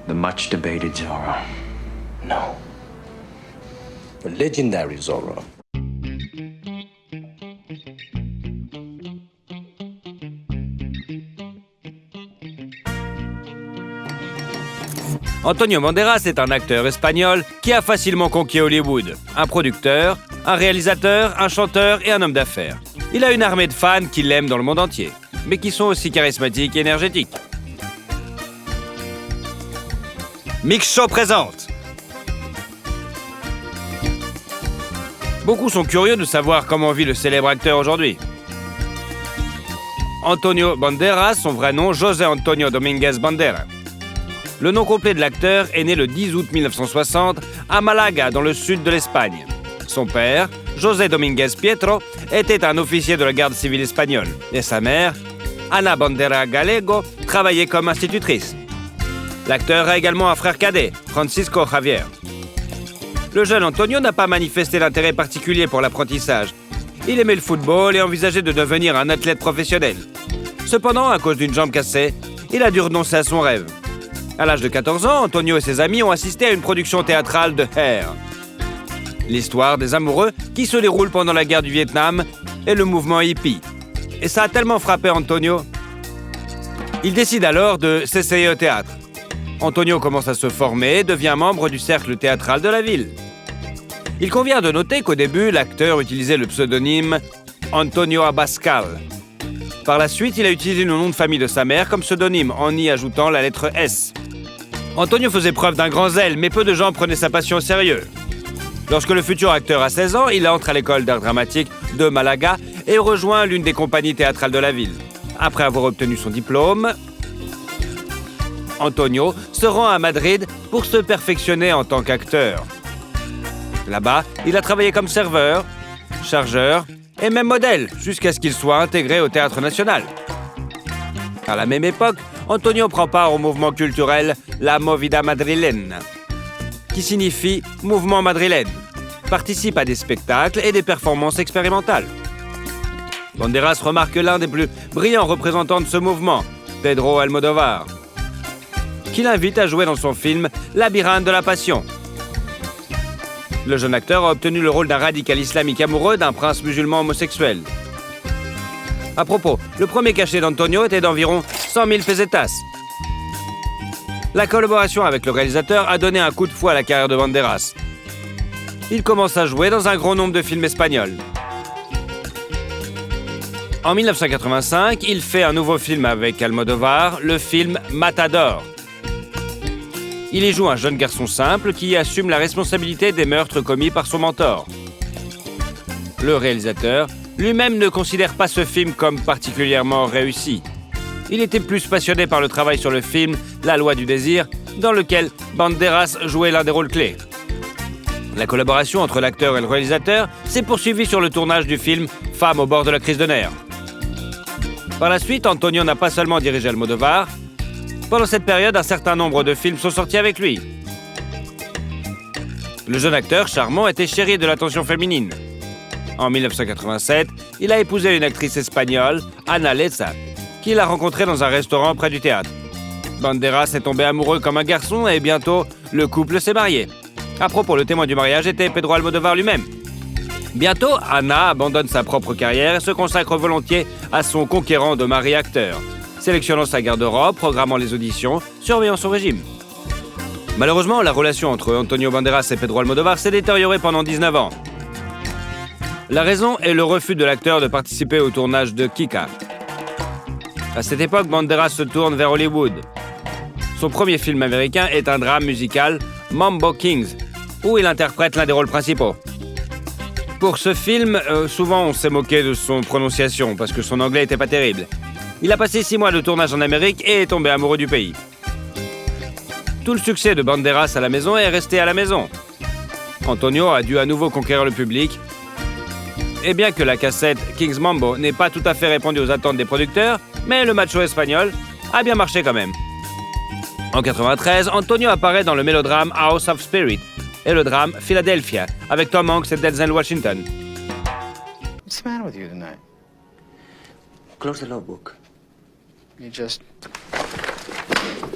The much debated Zorro. No. The legendary Zorro. Antonio Banderas est un acteur espagnol qui a facilement conquis Hollywood. Un producteur, un réalisateur, un chanteur et un homme d'affaires. Il a une armée de fans qui l'aiment dans le monde entier, mais qui sont aussi charismatiques et énergétiques. Mix Show présente. Beaucoup sont curieux de savoir comment vit le célèbre acteur aujourd'hui. Antonio Banderas, son vrai nom, José Antonio Dominguez Bandera. Le nom complet de l'acteur est né le 10 août 1960 à Malaga, dans le sud de l'Espagne. Son père, José Dominguez Pietro, était un officier de la garde civile espagnole. Et sa mère, Ana Bandera Gallego, travaillait comme institutrice. L'acteur a également un frère cadet, Francisco Javier. Le jeune Antonio n'a pas manifesté d'intérêt particulier pour l'apprentissage. Il aimait le football et envisageait de devenir un athlète professionnel. Cependant, à cause d'une jambe cassée, il a dû renoncer à son rêve. À l'âge de 14 ans, Antonio et ses amis ont assisté à une production théâtrale de Hair. L'histoire des amoureux qui se déroule pendant la guerre du Vietnam et le mouvement hippie. Et ça a tellement frappé Antonio. Il décide alors de s'essayer au théâtre. Antonio commence à se former et devient membre du cercle théâtral de la ville. Il convient de noter qu'au début, l'acteur utilisait le pseudonyme Antonio Abascal. Par la suite, il a utilisé le nom de famille de sa mère comme pseudonyme en y ajoutant la lettre S. Antonio faisait preuve d'un grand zèle, mais peu de gens prenaient sa passion au sérieux. Lorsque le futur acteur a 16 ans, il entre à l'école d'art dramatique de Malaga et rejoint l'une des compagnies théâtrales de la ville. Après avoir obtenu son diplôme, Antonio se rend à Madrid pour se perfectionner en tant qu'acteur. Là-bas, il a travaillé comme serveur, chargeur et même modèle, jusqu'à ce qu'il soit intégré au Théâtre National. À la même époque, Antonio prend part au mouvement culturel La Movida Madrilène, qui signifie « mouvement madrilène », participe à des spectacles et des performances expérimentales. Banderas remarque l'un des plus brillants représentants de ce mouvement, Pedro Almodóvar, qui l'invite à jouer dans son film « Labyrinthe de la Passion ». Le jeune acteur a obtenu le rôle d'un radical islamique amoureux d'un prince musulman homosexuel. À propos, le premier cachet d'Antonio était d'environ 100 000 pesetas. La collaboration avec le réalisateur a donné un coup de fouet à la carrière de Banderas. Il commence à jouer dans un grand nombre de films espagnols. En 1985, il fait un nouveau film avec Almodóvar, le film Matador. Il y joue un jeune garçon simple qui assume la responsabilité des meurtres commis par son mentor. Le réalisateur lui-même ne considère pas ce film comme particulièrement réussi. Il était plus passionné par le travail sur le film La Loi du désir, dans lequel Banderas jouait l'un des rôles clés. La collaboration entre l'acteur et le réalisateur s'est poursuivie sur le tournage du film Femme au bord de la crise de nerfs. Par la suite, Antonio n'a pas seulement dirigé Almodóvar. Pendant cette période, un certain nombre de films sont sortis avec lui. Le jeune acteur charmant était chéri de l'attention féminine. En 1987, il a épousé une actrice espagnole, Ana Leza, qu'il a rencontrée dans un restaurant près du théâtre. Banderas est tombé amoureux comme un garçon et bientôt, le couple s'est marié. À propos, le témoin du mariage était Pedro Almodóvar lui-même. Bientôt, Ana abandonne sa propre carrière et se consacre volontiers à son conquérant de mari acteur, sélectionnant sa garde-robe, programmant les auditions, surveillant son régime. Malheureusement, la relation entre Antonio Banderas et Pedro Almodóvar s'est détériorée pendant 19 ans. La raison est le refus de l'acteur de participer au tournage de Kika. À cette époque, Banderas se tourne vers Hollywood. Son premier film américain est un drame musical, Mambo Kings, où il interprète l'un des rôles principaux. Pour ce film, souvent on s'est moqué de son prononciation parce que son anglais était pas terrible. Il a passé 6 mois de tournage en Amérique et est tombé amoureux du pays. Tout le succès de Banderas à la maison est resté à la maison. Antonio a dû à nouveau conquérir le public. Et bien que la cassette King's Mambo n'ait pas tout à fait répondu aux attentes des producteurs, mais le macho espagnol a bien marché quand même. En 1993, Antonio apparaît dans le mélodrame House of Spirit et le drame Philadelphia avec Tom Hanks et Denzel Washington. What's the matter with you tonight? Close the logbook. You just...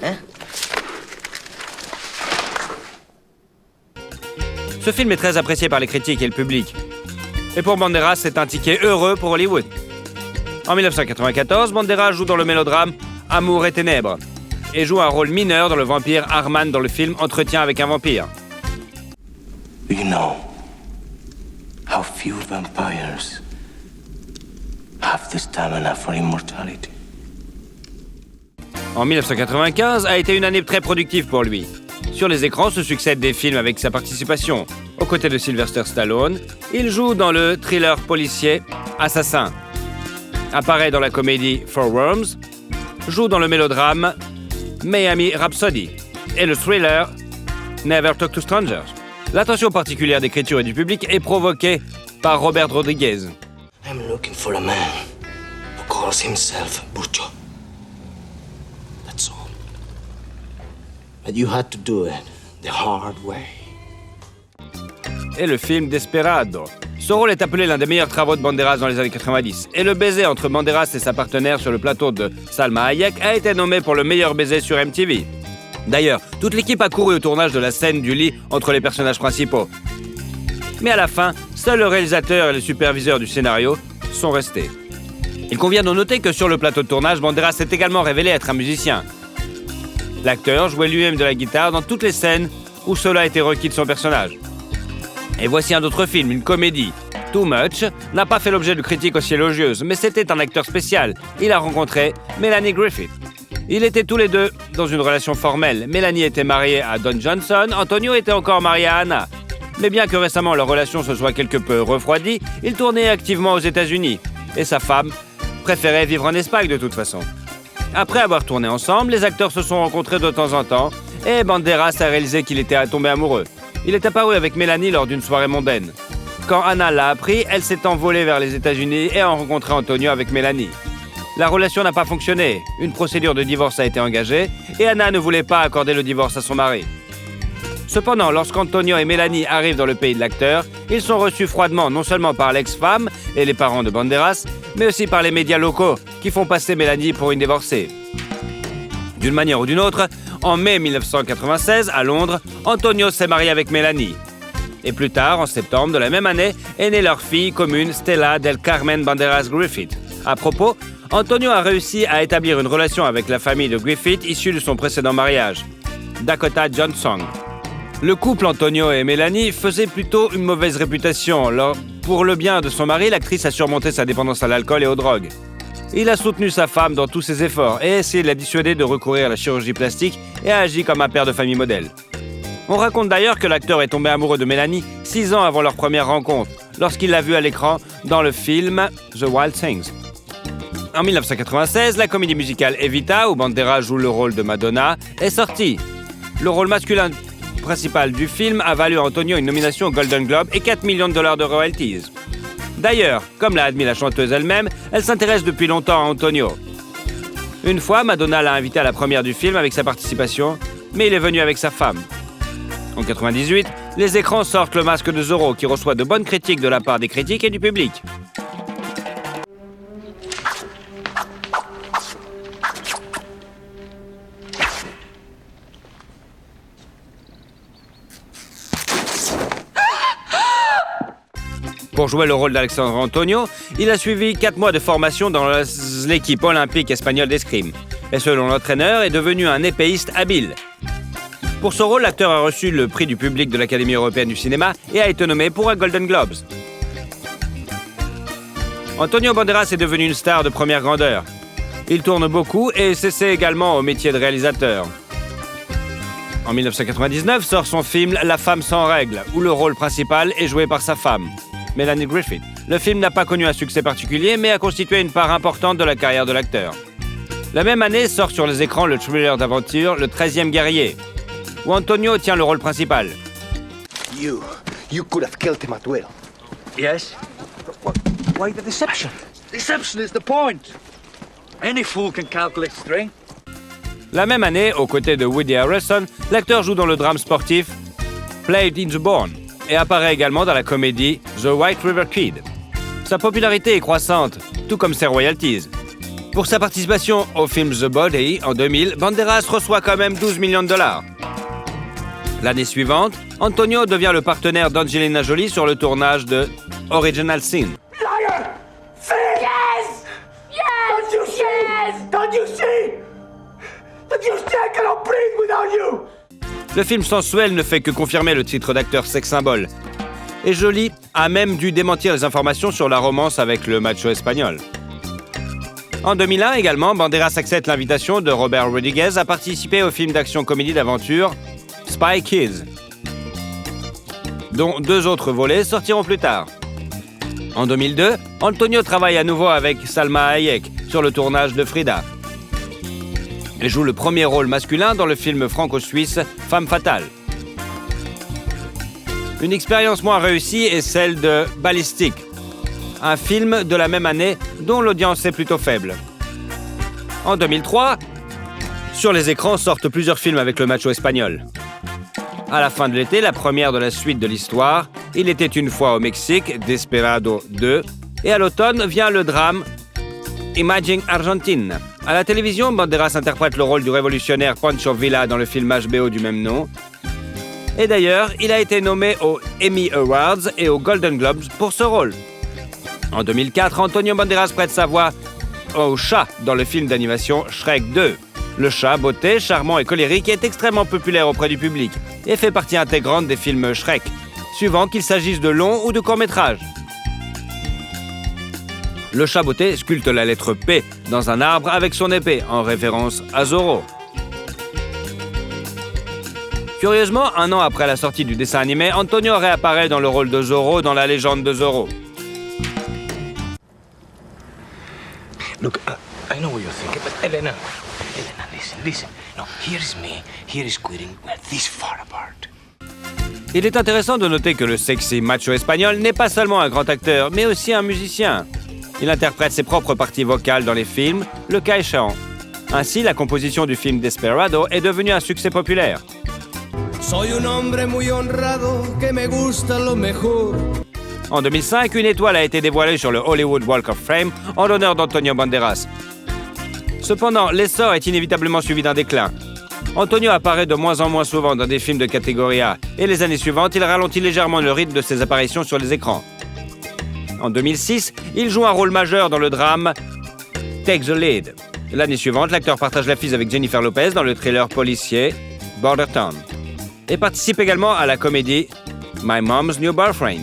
Hein? Ce film est très apprécié par les critiques et le public. Et pour Banderas, c'est un ticket heureux pour Hollywood. En 1994, Banderas joue dans le mélodrame Amour et ténèbres et joue un rôle mineur dans le vampire Arman dans le film Entretien avec un vampire. Do you know how few vampires have the stamina for immortality? En 1995 a été une année très productive pour lui. Sur les écrans se succèdent des films avec sa participation. Aux côtés de Sylvester Stallone, il joue dans le thriller policier Assassin, apparaît dans la comédie Four Worms, joue dans le mélodrame Miami Rhapsody et le thriller Never Talk to Strangers. L'attention particulière d'écriture et du public est provoquée par Robert Rodriguez. I'm looking for a man who calls himself Burcho. That's all. But you had to do it the hard way. Et le film Desperado. Ce rôle est appelé l'un des meilleurs travaux de Banderas dans les années 90. Et le baiser entre Banderas et sa partenaire sur le plateau de Salma Hayek a été nommé pour le meilleur baiser sur MTV. D'ailleurs, toute l'équipe a couru au tournage de la scène du lit entre les personnages principaux. Mais à la fin, seuls le réalisateur et le superviseur du scénario sont restés. Il convient de noter que sur le plateau de tournage, Banderas s'est également révélé être un musicien. L'acteur jouait lui-même de la guitare dans toutes les scènes où cela a été requis de son personnage. Et voici un autre film, une comédie. Too Much n'a pas fait l'objet de critiques aussi élogieuses, mais c'était un acteur spécial. Il a rencontré Melanie Griffith. Ils étaient tous les deux dans une relation formelle. Melanie était mariée à Don Johnson, Antonio était encore marié à Anna. Mais bien que récemment leur relation se soit quelque peu refroidie, il tournait activement aux États-Unis. Et sa femme préférait vivre en Espagne de toute façon. Après avoir tourné ensemble, les acteurs se sont rencontrés de temps en temps et Banderas a réalisé qu'il était tombé amoureux. Il est apparu avec Mélanie lors d'une soirée mondaine. Quand Anna l'a appris, elle s'est envolée vers les États-Unis et a rencontré Antonio avec Mélanie. La relation n'a pas fonctionné. Une procédure de divorce a été engagée et Anna ne voulait pas accorder le divorce à son mari. Cependant, lorsqu'Antonio et Mélanie arrivent dans le pays de l'acteur, ils sont reçus froidement non seulement par l'ex-femme et les parents de Banderas, mais aussi par les médias locaux qui font passer Mélanie pour une divorcée. D'une manière ou d'une autre, en mai 1996, à Londres, Antonio s'est marié avec Mélanie. Et plus tard, en septembre de la même année, est née leur fille commune Stella del Carmen Banderas Griffith. À propos, Antonio a réussi à établir une relation avec la famille de Griffith issue de son précédent mariage, Dakota Johnson. Le couple Antonio et Mélanie faisait plutôt une mauvaise réputation. Alors, pour le bien de son mari, l'actrice a surmonté sa dépendance à l'alcool et aux drogues. Il a soutenu sa femme dans tous ses efforts et essayé de la dissuader de recourir à la chirurgie plastique et a agi comme un père de famille modèle. On raconte d'ailleurs que l'acteur est tombé amoureux de Mélanie 6 ans avant leur première rencontre, lorsqu'il l'a vue à l'écran dans le film The Wild Things. En 1996, la comédie musicale Evita, où Banderas joue le rôle de Madonna, est sortie. Le rôle masculin principal du film a valu à Antonio une nomination au Golden Globe et $4 millions de royalties. D'ailleurs, comme l'a admis la chanteuse elle-même, elle s'intéresse depuis longtemps à Antonio. Une fois, Madonna l'a invité à la première du film avec sa participation, mais il est venu avec sa femme. En 1998, les écrans sortent Le Masque de Zorro, qui reçoit de bonnes critiques de la part des critiques et du public. Pour jouer le rôle d'Alexandre Antonio, il a suivi 4 mois de formation dans l'équipe olympique espagnole d'escrime. Et selon l'entraîneur, est devenu un épéiste habile. Pour ce rôle, l'acteur a reçu le prix du public de l'Académie européenne du cinéma et a été nommé pour un Golden Globes. Antonio Banderas est devenu une star de première grandeur. Il tourne beaucoup et s'essaie également au métier de réalisateur. En 1999 sort son film La femme sans règles, où le rôle principal est joué par sa femme, Melanie Griffith. Le film n'a pas connu un succès particulier, mais a constitué une part importante de la carrière de l'acteur. La même année sort sur les écrans le thriller d'aventure Le 13e guerrier, où Antonio tient le rôle principal. You could have killed him at will. Yes? Why the deception? Deception is the point. Any fool can calculate strength. La même année, aux côtés de Woody Harrelson, l'acteur joue dans le drame sportif Played in the Born et apparaît également dans la comédie The White River Kid. Sa popularité est croissante, tout comme ses royalties. Pour sa participation au film The Body en 2000, Banderas reçoit quand même $12 millions. L'année suivante, Antonio devient le partenaire d'Angelina Jolie sur le tournage de Original Sin. Liar! Thief! Yes! Yes! Don't you see? Yes! Don't you see? Don't you see I cannot breathe without you? Le film sensuel ne fait que confirmer le titre d'acteur sex symbole. Et Jolie a même dû démentir les informations sur la romance avec le macho espagnol. En 2001 également, Banderas accepte l'invitation de Robert Rodriguez à participer au film d'action-comédie d'aventure Spy Kids, dont 2 autres volets sortiront plus tard. En 2002, Antonio travaille à nouveau avec Salma Hayek sur le tournage de Frida. Elle joue le premier rôle masculin dans le film franco-suisse Femme fatale. Une expérience moins réussie est celle de Ballistic, un film de la même année dont l'audience est plutôt faible. En 2003, sur les écrans sortent plusieurs films avec le macho espagnol. À la fin de l'été, la première de la suite de l'histoire, Il était une fois au Mexique, Desperado 2, et à l'automne vient le drame Imagine Argentine. À la télévision, Banderas interprète le rôle du révolutionnaire Pancho Villa dans le film HBO du même nom. Et d'ailleurs, il a été nommé aux Emmy Awards et aux Golden Globes pour ce rôle. En 2004, Antonio Banderas prête sa voix au chat dans le film d'animation Shrek 2. Le chat, beauté, charmant et colérique, est extrêmement populaire auprès du public et fait partie intégrante des films Shrek, suivant qu'il s'agisse de longs ou de courts-métrages. Le chat beauté sculpte la lettre P dans un arbre avec son épée, en référence à Zorro. Curieusement, 1 an après la sortie du dessin animé, Antonio réapparaît dans le rôle de Zorro dans La légende de Zorro. Look, I know what you're thinking, but Elena, listen. No, here's me, here is quitting. We're this far apart. Il est intéressant de noter que le sexy macho espagnol n'est pas seulement un grand acteur, mais aussi un musicien. Il interprète ses propres parties vocales dans les films, le cas échéant. Ainsi, la composition du film Desperado est devenue un succès populaire. Soy un hombre muy honrado que me gusta lo mejor. En 2005, une étoile a été dévoilée sur le Hollywood Walk of Fame en l'honneur d'Antonio Banderas. Cependant, l'essor est inévitablement suivi d'un déclin. Antonio apparaît de moins en moins souvent dans des films de catégorie A, et les années suivantes, il ralentit légèrement le rythme de ses apparitions sur les écrans. En 2006, il joue un rôle majeur dans le drame Take the Lead. L'année suivante, l'acteur partage l'affiche avec Jennifer Lopez dans le thriller policier Border Town et participe également à la comédie My Mom's New Boyfriend.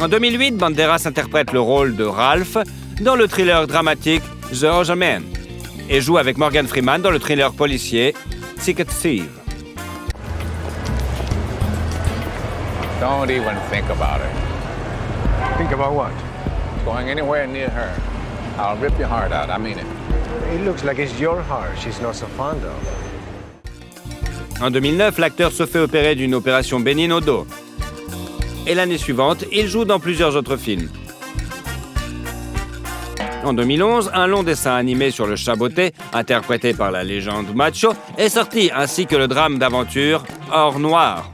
En 2008, Banderas interprète le rôle de Ralph dans le thriller dramatique The Other Man et joue avec Morgan Freeman dans le thriller policier Ticket Thief. Don't even think about it. Think about what? Going anywhere near her. I'll rip your heart out. I mean it. It looks like it's your heart she's not so fond of. En 2009, l'acteur se fait opérer d'une opération bénigne au dos. Et l'année suivante, il joue dans plusieurs autres films. En 2011, un long dessin animé sur le chat beauté, interprété par la légende macho, est sorti, ainsi que le drame d'aventure Or Noir.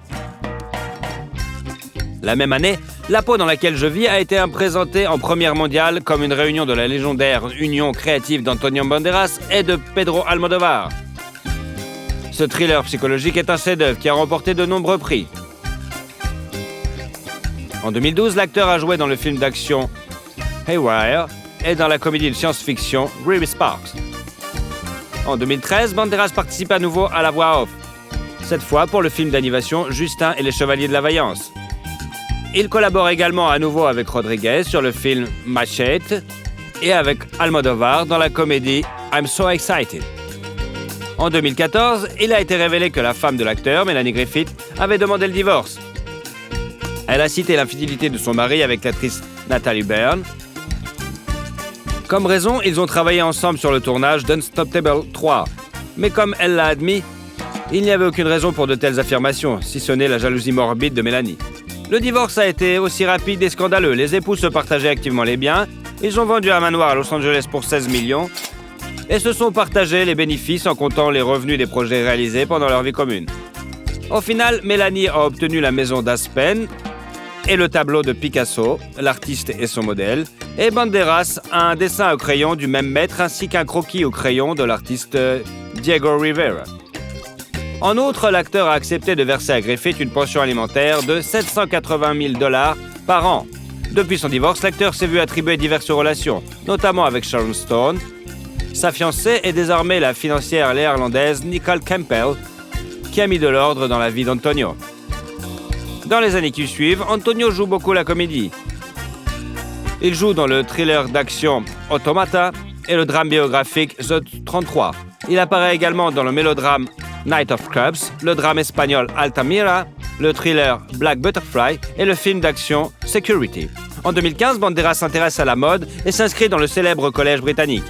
La même année, La peau dans laquelle je vis a été présentée en première mondiale comme une réunion de la légendaire union créative d'Antonio Banderas et de Pedro Almodóvar. Ce thriller psychologique est un chef-d'œuvre qui a remporté de nombreux prix. En 2012, l'acteur a joué dans le film d'action Haywire et dans la comédie de science-fiction Ruby Sparks. En 2013, Banderas participe à nouveau à la voix off, cette fois pour le film d'animation Justin et les Chevaliers de la Vaillance. Il collabore également à nouveau avec Rodriguez sur le film Machete et avec Almodóvar dans la comédie I'm So Excited. En 2014, il a été révélé que la femme de l'acteur, Melanie Griffith, avait demandé le divorce. Elle a cité l'infidélité de son mari avec l'actrice Natalie Byrne. Comme raison, ils ont travaillé ensemble sur le tournage d'Unstoppable 3. Mais comme elle l'a admis, il n'y avait aucune raison pour de telles affirmations, si ce n'est la jalousie morbide de Mélanie. Le divorce a été aussi rapide et scandaleux. Les époux se partageaient activement les biens. Ils ont vendu un manoir à Los Angeles pour 16 millions et se sont partagés les bénéfices en comptant les revenus des projets réalisés pendant leur vie commune. Au final, Mélanie a obtenu la maison d'Aspen et le tableau de Picasso, l'artiste et son modèle, et Banderas a un dessin au crayon du même maître ainsi qu'un croquis au crayon de l'artiste Diego Rivera. En outre, l'acteur a accepté de verser à Griffith une pension alimentaire de $780 000 par an. Depuis son divorce, l'acteur s'est vu attribuer diverses relations, notamment avec Sharon Stone. Sa fiancée est désormais la financière néerlandaise Nicole Campbell, qui a mis de l'ordre dans la vie d'Antonio. Dans les années qui suivent, Antonio joue beaucoup la comédie. Il joue dans le thriller d'action Automata et le drame biographique The 33. Il apparaît également dans le mélodrame Night of Clubs, le drame espagnol Altamira, le thriller Black Butterfly et le film d'action Security. En 2015, Banderas s'intéresse à la mode et s'inscrit dans le célèbre collège britannique,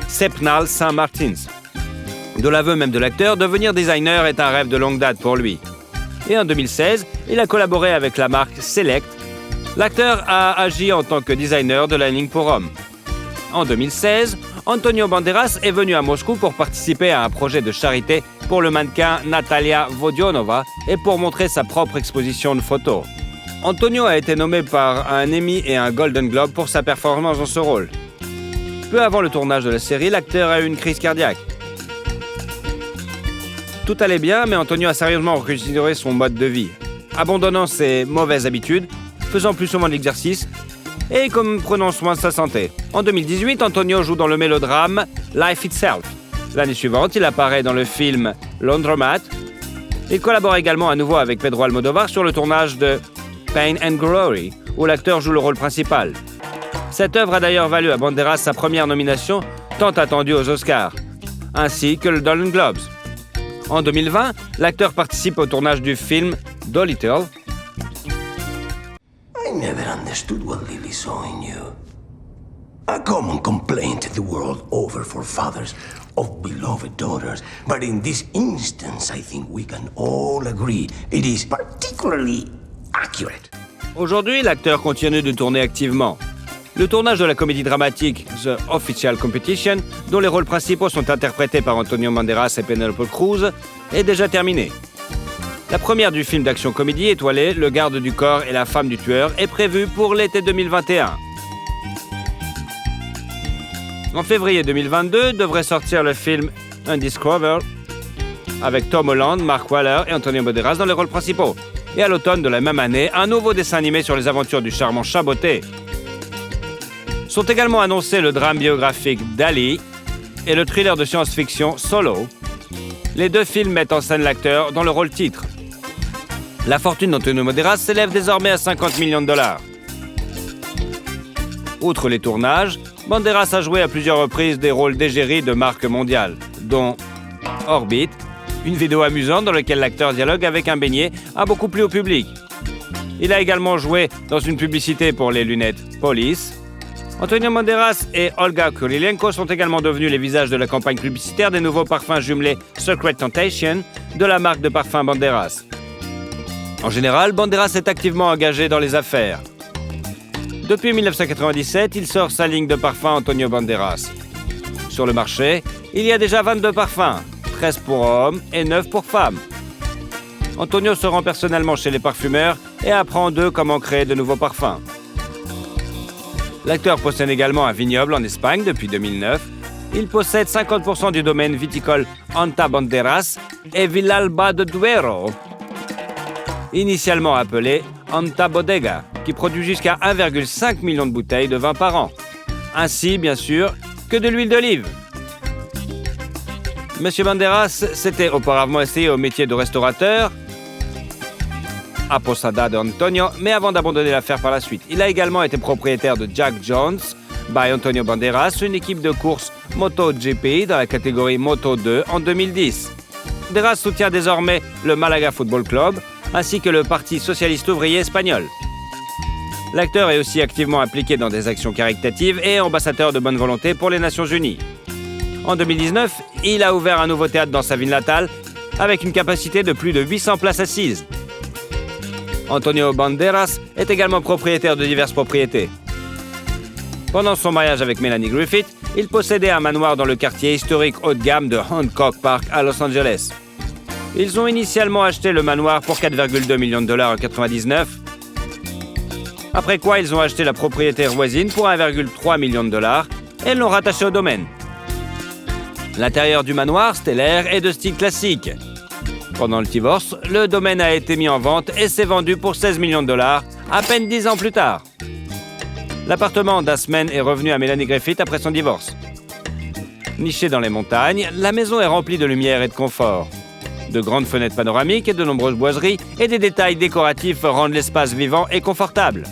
Sepnal St. Martin's. De l'aveu même de l'acteur, devenir designer est un rêve de longue date pour lui. Et en 2016, il a collaboré avec la marque Select. L'acteur a agi en tant que designer de la ligne pour hommes. En 2016, Antonio Banderas est venu à Moscou pour participer à un projet de charité pour le mannequin Natalia Vodionova et pour montrer sa propre exposition de photos. Antonio a été nommé par un Emmy et un Golden Globe pour sa performance dans ce rôle. Peu avant le tournage de la série, l'acteur a eu une crise cardiaque. Tout allait bien, mais Antonio a sérieusement reconsidéré son mode de vie, abandonnant ses mauvaises habitudes, faisant plus souvent de l'exercice et prenant soin de sa santé. En 2018, Antonio joue dans le mélodrame Life Itself. L'année suivante, il apparaît dans le film Laundromat. Il collabore également à nouveau avec Pedro Almodóvar sur le tournage de Pain and Glory, où l'acteur joue le rôle principal. Cette œuvre a d'ailleurs valu à Banderas sa première nomination, tant attendue aux Oscars, ainsi que le Golden Globes. En 2020, l'acteur participe au tournage du film Dolittle. I never understood what Lily saw in you. A common complaint the world over for fathers of beloved daughters. But in this instance, I think we can all agree it is particularly accurate. Aujourd'hui, l'acteur continue de tourner activement. Le tournage de la comédie dramatique The Official Competition, dont les rôles principaux sont interprétés par Antonio Banderas et Penélope Cruz, est déjà terminé. La première du film d'action-comédie étoilé Le garde du corps et la femme du tueur est prévue pour l'été 2021. En février 2022 devrait sortir le film Undiscovered avec Tom Holland, Mark Wahlberg et Antonio Banderas dans les rôles principaux. Et à l'automne de la même année, un nouveau dessin animé sur les aventures du charmant Chaboté. Sont également annoncés le drame biographique Dali et le thriller de science-fiction Solo. Les deux films mettent en scène l'acteur dans le rôle titre. La fortune d'Antonio Banderas s'élève désormais à $50 millions. Outre les tournages, Banderas a joué à plusieurs reprises des rôles d'égérie de marques mondiales, dont Orbit, une vidéo amusante dans laquelle l'acteur dialogue avec un beignet, a beaucoup plu au public. Il a également joué dans une publicité pour les lunettes Police. Antonio Banderas et Olga Kurylenko sont également devenus les visages de la campagne publicitaire des nouveaux parfums jumelés Secret Temptation de la marque de parfums Banderas. En général, Banderas est activement engagé dans les affaires. Depuis 1997, il sort sa ligne de parfums Antonio Banderas. Sur le marché, il y a déjà 22 parfums, 13 pour hommes et 9 pour femmes. Antonio se rend personnellement chez les parfumeurs et apprend d'eux comment créer de nouveaux parfums. L'acteur possède également un vignoble en Espagne depuis 2009. Il possède 50% du domaine viticole Anta Banderas et Villalba de Duero, initialement appelé Anta Bodega, qui produit jusqu'à 1,5 million de bouteilles de vin par an, ainsi bien sûr que de l'huile d'olive. Monsieur Banderas s'était auparavant essayé au métier de restaurateur à Posada de Antonio, mais avant d'abandonner l'affaire par la suite. Il a également été propriétaire de Jack Jones by Antonio Banderas, une équipe de course MotoGP dans la catégorie Moto 2 en 2010. Banderas soutient désormais le Malaga Football Club ainsi que le Parti socialiste ouvrier espagnol. L'acteur est aussi activement impliqué dans des actions caritatives et ambassadeur de bonne volonté pour les Nations Unies. En 2019, il a ouvert un nouveau théâtre dans sa ville natale avec une capacité de plus de 800 places assises. Antonio Banderas est également propriétaire de diverses propriétés. Pendant son mariage avec Melanie Griffith, il possédait un manoir dans le quartier historique haut de gamme de Hancock Park à Los Angeles. Ils ont initialement acheté le manoir pour $4,2 millions en 1999, après quoi ils ont acheté la propriété voisine pour $1,3 million et l'ont rattaché au domaine. L'intérieur du manoir, stellaire, est de style classique. Pendant le divorce, le domaine a été mis en vente et s'est vendu pour 16 millions de dollars, à peine 10 ans plus tard. L'appartement d'Asman est revenu à Melanie Griffith après son divorce. Nichée dans les montagnes, la maison est remplie de lumière et de confort. De grandes fenêtres panoramiques et de nombreuses boiseries et des détails décoratifs rendent l'espace vivant et confortable.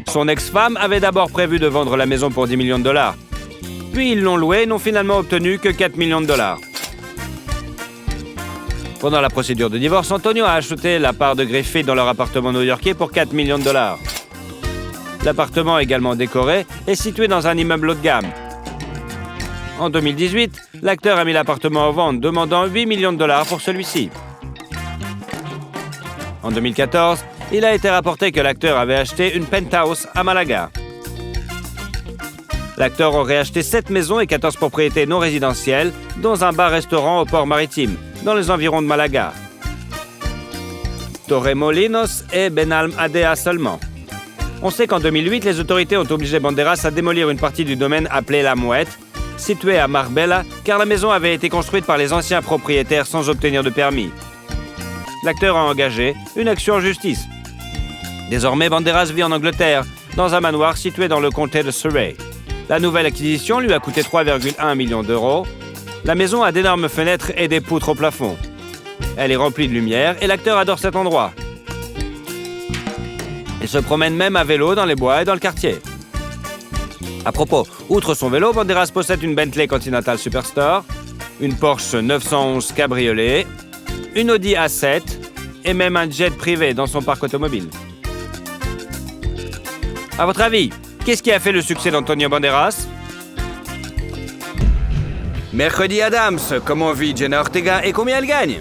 Son ex-femme avait d'abord prévu de vendre la maison pour 10 millions de dollars. Puis ils l'ont louée et n'ont finalement obtenu que 4 millions de dollars. Pendant la procédure de divorce, Antonio a acheté la part de Griffith dans leur appartement new-yorkais pour 4 millions de dollars. L'appartement, également décoré, est situé dans un immeuble haut de gamme. En 2018, l'acteur a mis l'appartement en vente, demandant 8 millions de dollars pour celui-ci. En 2014, il a été rapporté que l'acteur avait acheté une penthouse à Malaga. L'acteur aurait acheté 7 maisons et 14 propriétés non résidentielles, dont un bar-restaurant au port maritime, dans les environs de Malaga. Torremolinos et Benalmádena seulement. On sait qu'en 2008, les autorités ont obligé Banderas à démolir une partie du domaine appelé La Mouette, située à Marbella, car la maison avait été construite par les anciens propriétaires sans obtenir de permis. L'acteur a engagé une action en justice. Désormais, Banderas vit en Angleterre, dans un manoir situé dans le comté de Surrey. La nouvelle acquisition lui a coûté 3,1 millions d'euros. La maison a d'énormes fenêtres et des poutres au plafond. Elle est remplie de lumière et l'acteur adore cet endroit. Il se promène même à vélo dans les bois et dans le quartier. À propos, outre son vélo, Banderas possède une Bentley Continental Superstore, une Porsche 911 Cabriolet, une Audi A7 et même un jet privé dans son parc automobile. À votre avis, qu'est-ce qui a fait le succès d'Antonio Banderas? Mercredi Adams, comment vit Jenna Ortega et combien elle gagne?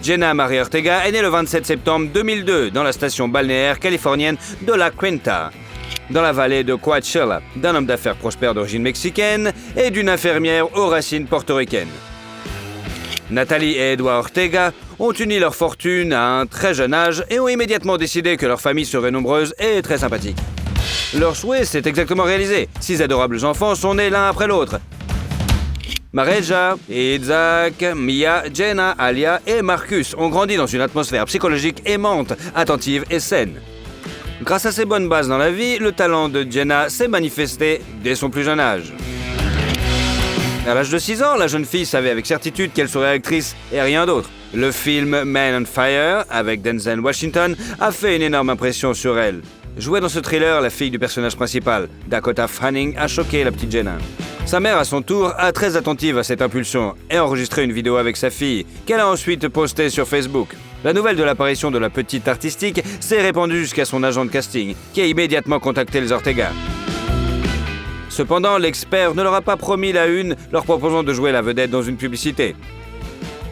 Jenna Marie Ortega est née le 27 septembre 2002 dans la station balnéaire californienne de La Quinta, dans la vallée de Coachella, d'un homme d'affaires prospère d'origine mexicaine et d'une infirmière aux racines portoricaines. Nathalie et Edward Ortega ont uni leur fortune à un très jeune âge et ont immédiatement décidé que leur famille serait nombreuse et très sympathique. Leur souhait s'est exactement réalisé. 6 adorables enfants sont nés l'un après l'autre. Mareja, Isaac, Mia, Jenna, Alia et Marcus ont grandi dans une atmosphère psychologique aimante, attentive et saine. Grâce à ses bonnes bases dans la vie, le talent de Jenna s'est manifesté dès son plus jeune âge. À l'âge de 6 ans, la jeune fille savait avec certitude qu'elle serait actrice et rien d'autre. Le film Man on Fire, avec Denzel Washington, a fait une énorme impression sur elle. Jouer dans ce thriller, la fille du personnage principal, Dakota Fanning, a choqué la petite Jenna. Sa mère, à son tour, a très attentive à cette impulsion et enregistré une vidéo avec sa fille, qu'elle a ensuite postée sur Facebook. La nouvelle de l'apparition de la petite artistique s'est répandue jusqu'à son agent de casting, qui a immédiatement contacté les Ortega. Cependant, l'expert ne leur a pas promis la une, leur proposant de jouer la vedette dans une publicité.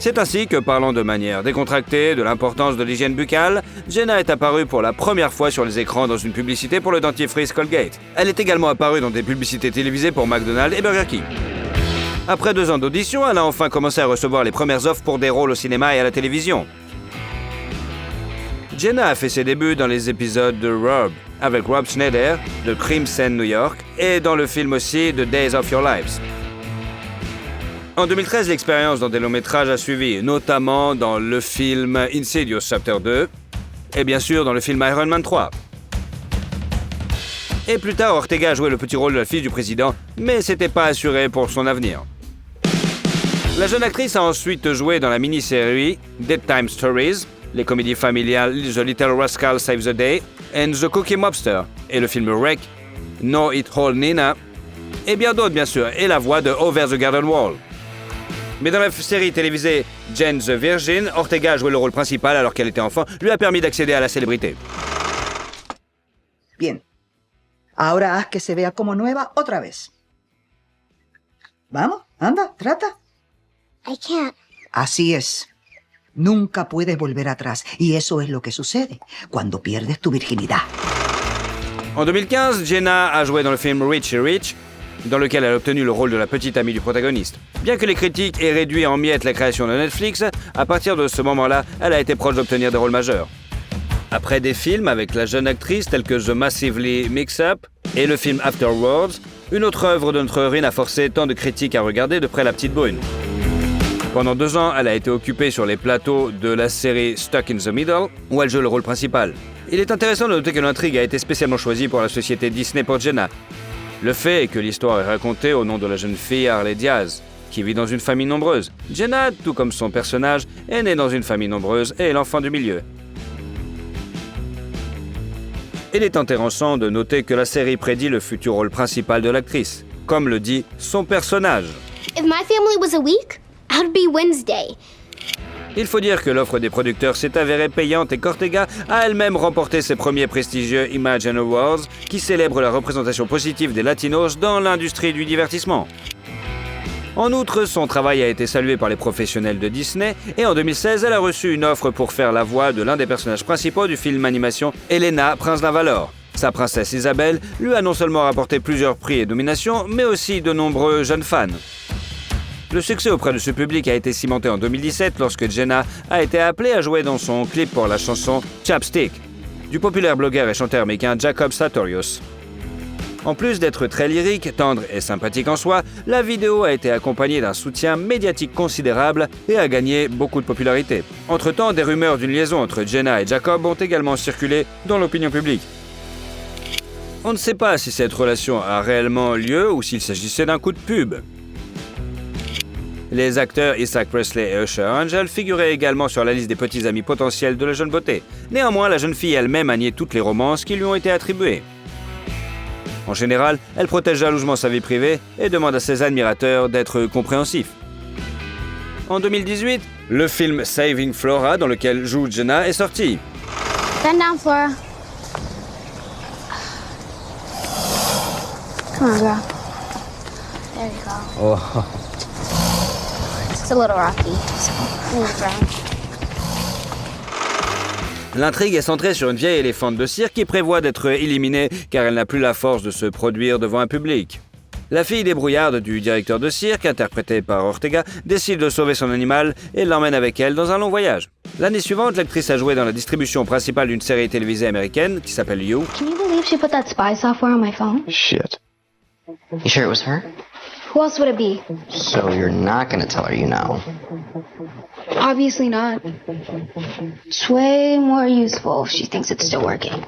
C'est ainsi que, parlant de manière décontractée de l'importance de l'hygiène buccale, Jenna est apparue pour la première fois sur les écrans dans une publicité pour le dentifrice Colgate. Elle est également apparue dans des publicités télévisées pour McDonald's et Burger King. Après 2 ans d'audition, elle a enfin commencé à recevoir les premières offres pour des rôles au cinéma et à la télévision. Jenna a fait ses débuts dans les épisodes de Rob, avec Rob Schneider, de Crimson New York, et dans le film aussi The Days of Your Lives. En 2013, l'expérience dans des longs métrages a suivi, notamment dans le film Insidious Chapter 2, et bien sûr dans le film Iron Man 3. Et plus tard, Ortega a joué le petit rôle de la fille du président, mais c'était pas assuré pour son avenir. La jeune actrice a ensuite joué dans la mini-série Dead Time Stories, les comédies familiales The Little Rascal Saves the Day and The Cookie Mobster, et le film Wreck, No It All Nina, et bien d'autres bien sûr, et la voix de Over the Garden Wall. Mais dans la série télévisée Jane the Virgin, Ortega a joué le rôle principal alors qu'elle était enfant, lui a permis d'accéder à la célébrité. Bien. Ahora haz que se vea como nueva otra vez. Vamos, anda, trata. I can't. Así es. Nunca puedes volver atrás. Y eso es lo que sucede cuando pierdes tu virginidad. En 2015, Jenna a joué dans le film Richie Rich, dans lequel elle a obtenu le rôle de la petite amie du protagoniste. Bien que les critiques aient réduit en miettes la création de Netflix, à partir de ce moment-là, elle a été proche d'obtenir des rôles majeurs. Après des films avec la jeune actrice tels que The Massively Mix-Up et le film Afterwards, une autre œuvre de notre héroïne a forcé tant de critiques à regarder de près la petite brune. Pendant 2 ans, elle a été occupée sur les plateaux de la série Stuck in the Middle, où elle joue le rôle principal. Il est intéressant de noter que l'intrigue a été spécialement choisie pour la société Disney pour Jenna. Le fait est que l'histoire est racontée au nom de la jeune fille Harley Diaz, qui vit dans une famille nombreuse. Jenna, tout comme son personnage, est née dans une famille nombreuse et est l'enfant du milieu. Il est intéressant de noter que la série prédit le futur rôle principal de l'actrice, comme le dit son personnage. If my family was a week, I'd be Wednesday. Il faut dire que l'offre des producteurs s'est avérée payante et qu'Ortega a elle-même remporté ses premiers prestigieux Imagine Awards qui célèbrent la représentation positive des Latinos dans l'industrie du divertissement. En outre, son travail a été salué par les professionnels de Disney et en 2016, elle a reçu une offre pour faire la voix de l'un des personnages principaux du film animation Elena, Prince d'un Valor. Sa princesse Isabelle lui a non seulement rapporté plusieurs prix et nominations, mais aussi de nombreux jeunes fans. Le succès auprès de ce public a été cimenté en 2017 lorsque Jenna a été appelée à jouer dans son clip pour la chanson Chapstick du populaire blogueur et chanteur américain Jacob Sartorius. En plus d'être très lyrique, tendre et sympathique en soi, la vidéo a été accompagnée d'un soutien médiatique considérable et a gagné beaucoup de popularité. Entre-temps, des rumeurs d'une liaison entre Jenna et Jacob ont également circulé dans l'opinion publique. On ne sait pas si cette relation a réellement lieu ou s'il s'agissait d'un coup de pub. Les acteurs Isaac Presley et Usher Angel figuraient également sur la liste des petits amis potentiels de la jeune beauté. Néanmoins, la jeune fille elle-même a nié toutes les romances qui lui ont été attribuées. En général, elle protège jalousement sa vie privée et demande à ses admirateurs d'être compréhensifs. En 2018, le film Saving Flora, dans lequel joue Jenna, est sorti. Bend down, Flora. Come on, girl. There you go. Oh. It's a little rocky, so move around. L'intrigue est centrée sur une vieille éléphante de cirque qui prévoit d'être éliminée car elle n'a plus la force de se produire devant un public. La fille débrouillarde du directeur de cirque, interprétée par Ortega, décide de sauver son animal et l'emmène avec elle dans un long voyage. L'année suivante, l'actrice a joué dans la distribution principale d'une série télévisée américaine qui s'appelle You. Can you believe she put that spy software on my phone? Shit. You sure it was her? Who else would it be? So you're not gonna tell her you know? Obviously not. It's way more useful if she thinks it's still working.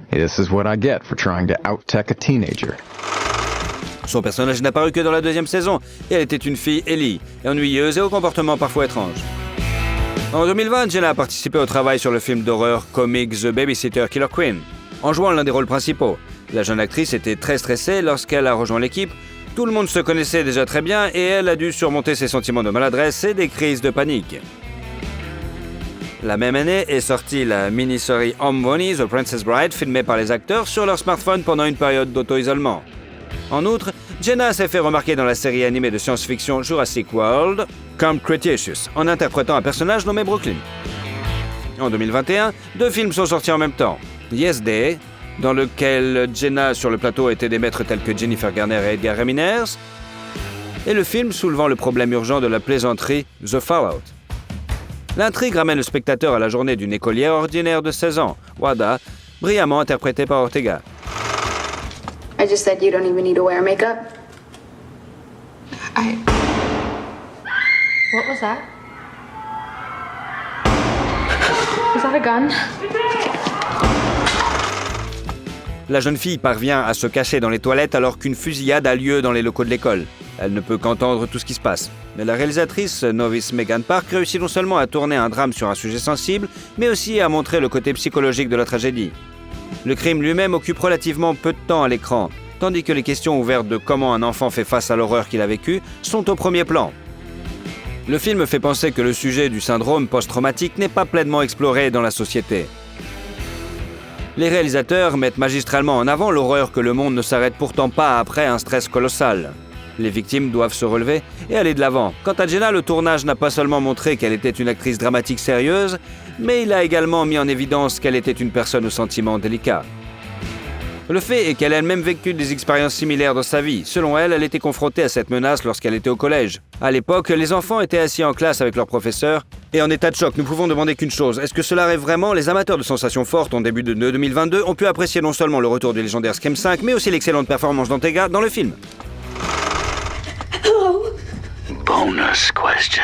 This is what I get for trying to out-tech a teenager. Son personnage n'a paru que dans la 2e saison, et elle était une fille Ellie, ennuyeuse et au comportement parfois étrange. En 2020, Jenna a participé au travail sur le film d'horreur comique The Babysitter Killer Queen, en jouant l'un des rôles principaux. La jeune actrice était très stressée lorsqu'elle a rejoint l'équipe. Tout le monde se connaissait déjà très bien et elle a dû surmonter ses sentiments de maladresse et des crises de panique. La même année est sortie la mini-série Home Bunny, The Princess Bride, filmée par les acteurs sur leur smartphone pendant une période d'auto-isolement. En outre, Jenna s'est fait remarquer dans la série animée de science-fiction Jurassic World, comme Cretaceous, en interprétant un personnage nommé Brooklyn. En 2021, 2 films sont sortis en même temps. Yes Day, dans lequel Jenna sur le plateau était des maîtres tels que Jennifer Garner et Edgar Ramirez, et le film soulevant le problème urgent de la plaisanterie The Fallout. L'intrigue ramène le spectateur à la journée d'une écolière ordinaire de 16 ans, Wada, brillamment interprétée par Ortega. I just said you don't even need to wear makeup. What was that? Was that a gun? La jeune fille parvient à se cacher dans les toilettes alors qu'une fusillade a lieu dans les locaux de l'école. Elle ne peut qu'entendre tout ce qui se passe. Mais la réalisatrice novice Megan Park réussit non seulement à tourner un drame sur un sujet sensible, mais aussi à montrer le côté psychologique de la tragédie. Le crime lui-même occupe relativement peu de temps à l'écran, tandis que les questions ouvertes de comment un enfant fait face à l'horreur qu'il a vécue sont au premier plan. Le film fait penser que le sujet du syndrome post-traumatique n'est pas pleinement exploré dans la société. Les réalisateurs mettent magistralement en avant l'horreur que le monde ne s'arrête pourtant pas après un stress colossal. Les victimes doivent se relever et aller de l'avant. Quant à Jenna, le tournage n'a pas seulement montré qu'elle était une actrice dramatique sérieuse, mais il a également mis en évidence qu'elle était une personne aux sentiments délicats. Le fait est qu'elle a elle-même vécu des expériences similaires dans sa vie. Selon elle, elle était confrontée à cette menace lorsqu'elle était au collège. À l'époque, les enfants étaient assis en classe avec leurs professeurs et en état de choc. Nous pouvons demander qu'une chose. Est-ce que cela arrive vraiment? Les amateurs de sensations fortes en début de 2022 ont pu apprécier non seulement le retour du légendaire Scream 5, mais aussi l'excellente performance d'Ortega dans le film. Hello. bonus question,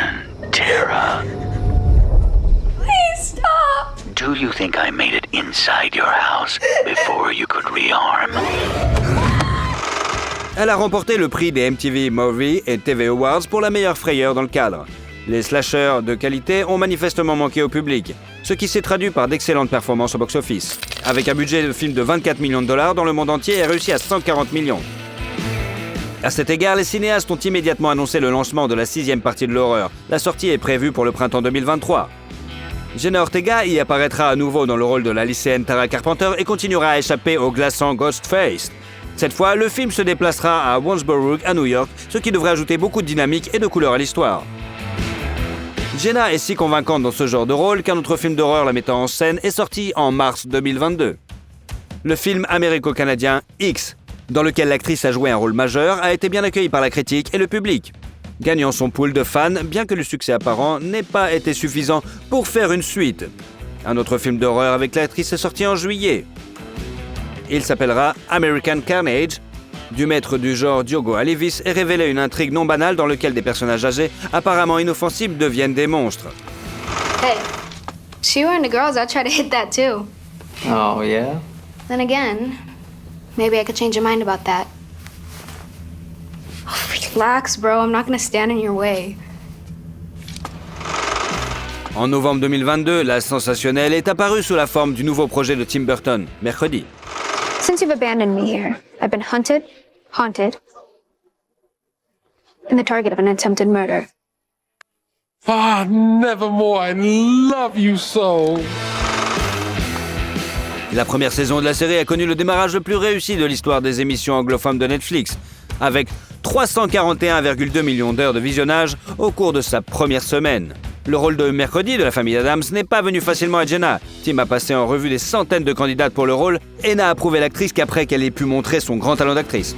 Tara. Please stop! Do you think I made it inside your house before you could rearm? Elle a remporté le prix des MTV Movie et TV Awards pour la meilleure frayeur dans le cadre. Les slashers de qualité ont manifestement manqué au public, ce qui s'est traduit par d'excellentes performances au box-office. Avec un budget de film de 24 millions de dollars dans le monde entier et réussi à 140 millions. À cet égard, les cinéastes ont immédiatement annoncé le lancement de la 6e partie de l'horreur. La sortie est prévue pour le printemps 2023. Jenna Ortega y apparaîtra à nouveau dans le rôle de la lycéenne Tara Carpenter et continuera à échapper au glaçant Ghostface. Cette fois, le film se déplacera à Warrensburg, à New York, ce qui devrait ajouter beaucoup de dynamique et de couleur à l'histoire. Jenna est si convaincante dans ce genre de rôle qu'un autre film d'horreur la mettant en scène est sorti en mars 2022. Le film américo-canadien X, dans lequel l'actrice a joué un rôle majeur, a été bien accueilli par la critique et le public, gagnant son pool de fans, bien que le succès apparent n'ait pas été suffisant pour faire une suite. Un autre film d'horreur avec l'actrice est sorti en juillet. Il s'appellera American Carnage, du maître du genre Diogo Alevis, et révélait une intrigue non banale dans laquelle des personnages âgés, apparemment inoffensifs, deviennent des monstres. Hey, she and the girls, I'll try to hit that too. Oh, yeah? Then again, maybe I could change your mind about that. Oh, relax, bro. I'm not gonna stand in your way. En novembre 2022, la sensationnelle est apparue sous la forme du nouveau projet de Tim Burton, mercredi. Since you've abandoned me here, I've been hunted, haunted, and the target of an attempted murder. Ah, Nevermore, I love you so. La première saison de la série a connu le démarrage le plus réussi de l'histoire des émissions anglophones de Netflix, avec 341,2 millions d'heures de visionnage au cours de sa première semaine. Le rôle de mercredi de la famille Addams n'est pas venu facilement à Jenna. Tim a passé en revue des centaines de candidates pour le rôle et n'a approuvé l'actrice qu'après qu'elle ait pu montrer son grand talent d'actrice.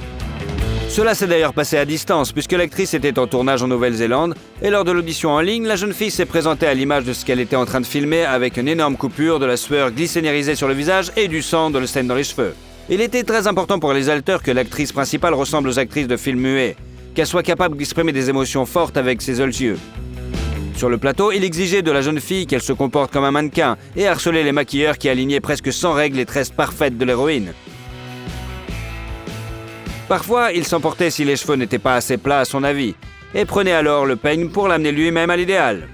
Cela s'est d'ailleurs passé à distance puisque l'actrice était en tournage en Nouvelle-Zélande et lors de l'audition en ligne, la jeune fille s'est présentée à l'image de ce qu'elle était en train de filmer avec une énorme coupure, de la sueur glycénérisée sur le visage et du sang de le scène dans les cheveux. Il était très important pour les réalisateurs que l'actrice principale ressemble aux actrices de films muets, qu'elle soit capable d'exprimer des émotions fortes avec ses seuls yeux. Sur le plateau, il exigeait de la jeune fille qu'elle se comporte comme un mannequin et harcelait les maquilleurs qui alignaient presque sans règle les tresses parfaites de l'héroïne. Parfois, il s'emportait si les cheveux n'étaient pas assez plats à son avis et prenait alors le peigne pour l'amener lui-même à l'idéal.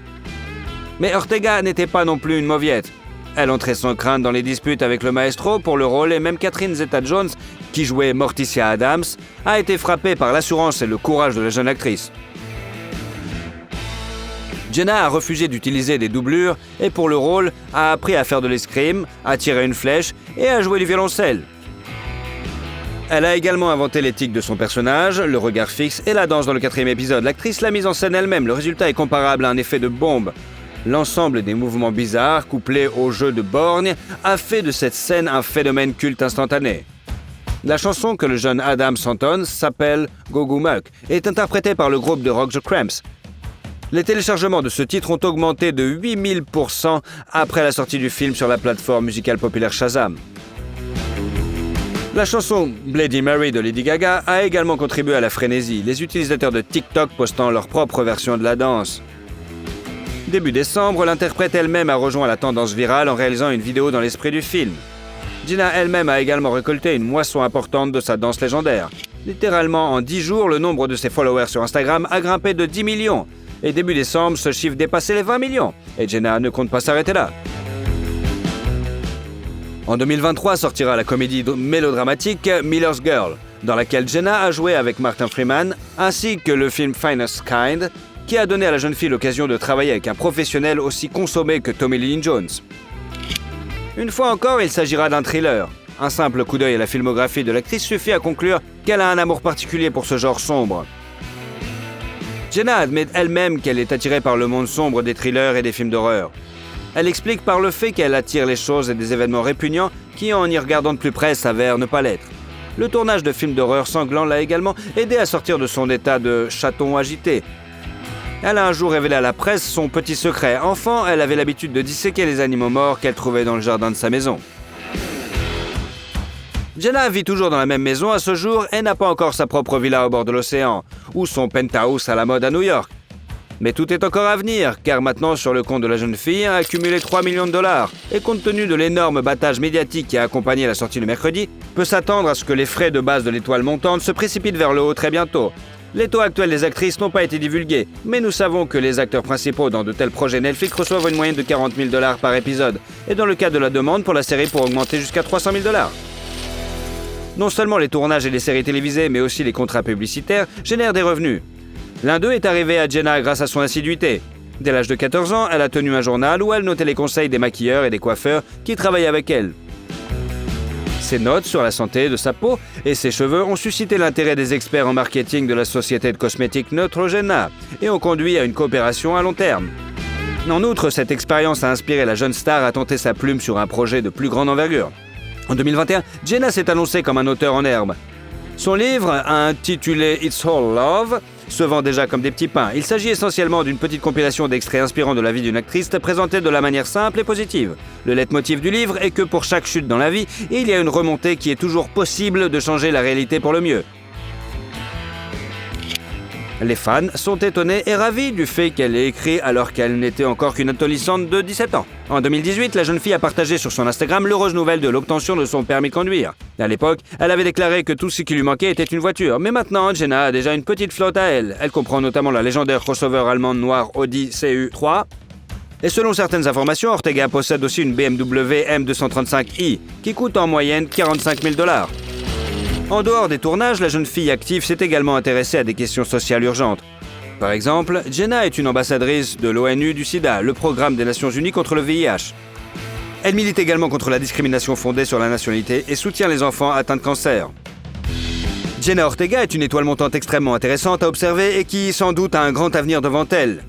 Mais Ortega n'était pas non plus une mauviette. Elle entrait sans crainte dans les disputes avec le maestro pour le rôle et même Catherine Zeta-Jones, qui jouait Morticia Addams, a été frappée par l'assurance et le courage de la jeune actrice. Jenna a refusé d'utiliser des doublures et pour le rôle a appris à faire de l'escrime, à tirer une flèche et à jouer du violoncelle. Elle a également inventé l'éthique de son personnage, le regard fixe et la danse dans le 4e épisode. L'actrice l'a mise en scène elle-même, le résultat est comparable à un effet de bombe. L'ensemble des mouvements bizarres, couplés au jeu de borgne, a fait de cette scène un phénomène culte instantané. La chanson que le jeune Adam entonne s'appelle Go Go Muck et est interprétée par le groupe de rock The Cramps. Les téléchargements de ce titre ont augmenté de 8000% après la sortie du film sur la plateforme musicale populaire Shazam. La chanson Bloody Mary de Lady Gaga a également contribué à la frénésie, les utilisateurs de TikTok postant leur propre version de la danse. Début décembre, l'interprète elle-même a rejoint la tendance virale en réalisant une vidéo dans l'esprit du film. Jenna elle-même a également récolté une moisson importante de sa danse légendaire. Littéralement, en 10 jours, le nombre de ses followers sur Instagram a grimpé de 10 millions. Et début décembre, ce chiffre dépassait les 20 millions. Et Jenna ne compte pas s'arrêter là. En 2023 sortira la comédie mélodramatique Miller's Girl, dans laquelle Jenna a joué avec Martin Freeman, ainsi que le film Finest Kind, qui a donné à la jeune fille l'occasion de travailler avec un professionnel aussi consommé que Tommy Lee Jones. Une fois encore, il s'agira d'un thriller. Un simple coup d'œil à la filmographie de l'actrice suffit à conclure qu'elle a un amour particulier pour ce genre sombre. Jenna admet elle-même qu'elle est attirée par le monde sombre des thrillers et des films d'horreur. Elle explique par le fait qu'elle attire les choses et des événements répugnants qui, en y regardant de plus près, s'avèrent ne pas l'être. Le tournage de films d'horreur sanglants l'a également aidé à sortir de son état de chaton agité. Elle a un jour révélé à la presse son petit secret. Enfant, elle avait l'habitude de disséquer les animaux morts qu'elle trouvait dans le jardin de sa maison. Jenna vit toujours dans la même maison à ce jour et n'a pas encore sa propre villa au bord de l'océan, ou son penthouse à la mode à New York. Mais tout est encore à venir, car maintenant sur le compte de la jeune fille a accumulé 3 millions de dollars. Et compte tenu de l'énorme battage médiatique qui a accompagné la sortie de mercredi, peut s'attendre à ce que les frais de base de l'étoile montante se précipitent vers le haut très bientôt. Les taux actuels des actrices n'ont pas été divulgués, mais nous savons que les acteurs principaux dans de tels projets Netflix reçoivent une moyenne de 40 000 $ par épisode, et dans le cas de la demande pour la série pour augmenter jusqu'à 300 000 $. Non seulement les tournages et les séries télévisées, mais aussi les contrats publicitaires génèrent des revenus. L'un d'eux est arrivé à Jenna grâce à son assiduité. Dès l'âge de 14 ans, elle a tenu un journal où elle notait les conseils des maquilleurs et des coiffeurs qui travaillaient avec elle. Ses notes sur la santé de sa peau et ses cheveux ont suscité l'intérêt des experts en marketing de la société de cosmétiques Neutrogena et ont conduit à une coopération à long terme. En outre, cette expérience a inspiré la jeune star à tenter sa plume sur un projet de plus grande envergure. En 2021, Jenna s'est annoncée comme un auteur en herbe. Son livre, intitulé It's All Love, se vend déjà comme des petits pains. Il s'agit essentiellement d'une petite compilation d'extraits inspirants de la vie d'une actrice présentée de la manière simple et positive. Le leitmotiv du livre est que pour chaque chute dans la vie, il y a une remontée qui est toujours possible de changer la réalité pour le mieux. Les fans sont étonnés et ravis du fait qu'elle ait écrit alors qu'elle n'était encore qu'une adolescente de 17 ans. En 2018, la jeune fille a partagé sur son Instagram l'heureuse nouvelle de l'obtention de son permis de conduire. À l'époque, elle avait déclaré que tout ce qui lui manquait était une voiture. Mais maintenant, Jenna a déjà une petite flotte à elle. Elle comprend notamment la légendaire crossover allemande noire Audi CU3. Et selon certaines informations, Ortega possède aussi une BMW M235i qui coûte en moyenne 45 000 $. En dehors des tournages, la jeune fille active s'est également intéressée à des questions sociales urgentes. Par exemple, Jenna est une ambassadrice de l'ONU du SIDA, le programme des Nations Unies contre le VIH. Elle milite également contre la discrimination fondée sur la nationalité et soutient les enfants atteints de cancer. Jenna Ortega est une étoile montante extrêmement intéressante à observer et qui, sans doute, a un grand avenir devant elle.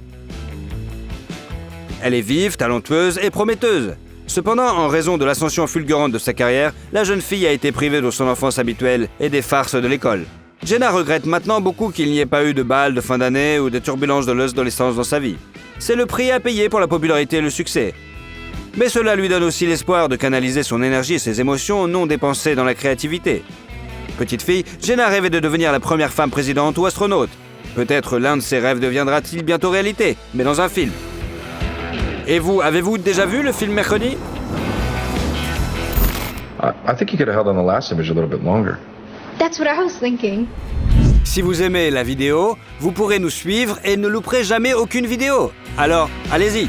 Elle est vive, talentueuse et prometteuse. Cependant, en raison de l'ascension fulgurante de sa carrière, la jeune fille a été privée de son enfance habituelle et des farces de l'école. Jenna regrette maintenant beaucoup qu'il n'y ait pas eu de bal de fin d'année ou de turbulences de l'adolescence dans sa vie. C'est le prix à payer pour la popularité et le succès. Mais cela lui donne aussi l'espoir de canaliser son énergie et ses émotions non dépensées dans la créativité. Petite fille, Jenna rêvait de devenir la première femme présidente ou astronaute. Peut-être l'un de ses rêves deviendra-t-il bientôt réalité, mais dans un film. Et vous, avez-vous déjà vu le film Mercredi? I think you could have held on the last image a little bit longer. That's what I was thinking. Si vous aimez la vidéo, vous pourrez nous suivre et ne louperez jamais aucune vidéo. Alors, allez-y!